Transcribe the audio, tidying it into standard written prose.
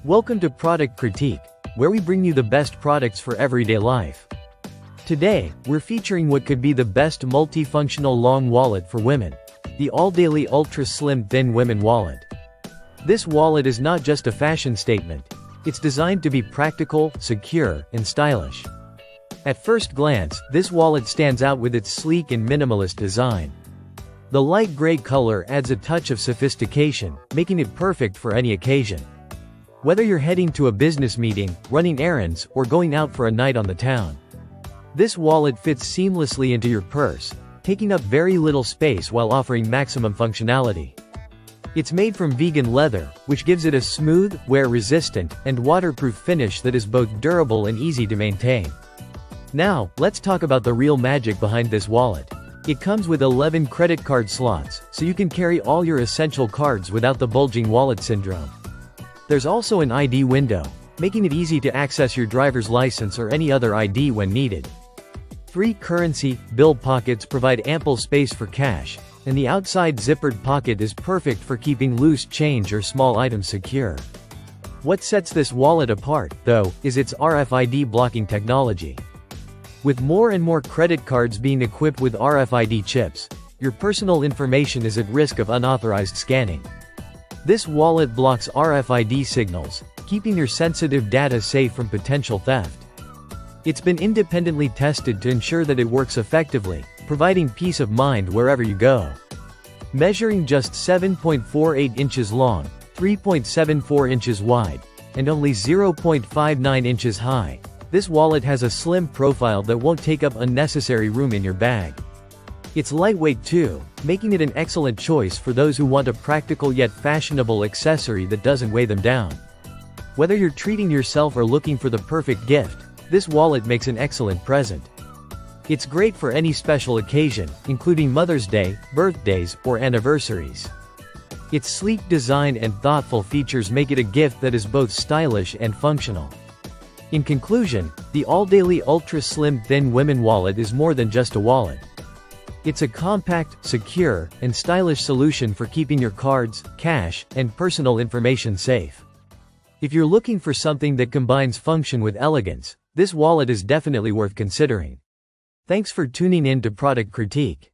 Welcome to Product Critique, where we bring you the best products for everyday life. Today, we're featuring what could be the best multifunctional long wallet for women, the Alldaily Ultra Slim Thin Women Wallet. This wallet is not just a fashion statement, it's designed to be practical, secure, and stylish. At first glance, this wallet stands out with its sleek and minimalist design. The light gray color adds a touch of sophistication, making it perfect for any occasion. Whether you're heading to a business meeting, running errands, or going out for a night on the town, this wallet fits seamlessly into your purse, taking up very little space while offering maximum functionality. It's made from vegan leather, which gives it a smooth, wear-resistant, and waterproof finish that is both durable and easy to maintain. Now, let's talk about the real magic behind this wallet. It comes with 11 credit card slots, so you can carry all your essential cards without the bulging wallet syndrome. There's also an ID window, making it easy to access your driver's license or any other ID when needed. 3 currency bill pockets provide ample space for cash, and the outside zippered pocket is perfect for keeping loose change or small items secure. What sets this wallet apart, though, is its RFID blocking technology. With more and more credit cards being equipped with RFID chips, your personal information is at risk of unauthorized scanning. This wallet blocks RFID signals, keeping your sensitive data safe from potential theft. It's been independently tested to ensure that it works effectively, providing peace of mind wherever you go. Measuring just 7.48 inches long, 3.74 inches wide, and only 0.59 inches high, this wallet has a slim profile that won't take up unnecessary room in your bag. It's lightweight too, making it an excellent choice for those who want a practical yet fashionable accessory that doesn't weigh them down. Whether you're treating yourself or looking for the perfect gift, this wallet makes an excellent present. It's great for any special occasion, including Mother's Day, birthdays, or anniversaries. Its sleek design and thoughtful features make it a gift that is both stylish and functional. In conclusion, the Alldaily Ultra Slim Thin Women Wallet is more than just a wallet. It's a compact, secure, and stylish solution for keeping your cards, cash, and personal information safe. If you're looking for something that combines function with elegance, this wallet is definitely worth considering. Thanks for tuning in to Product Critique.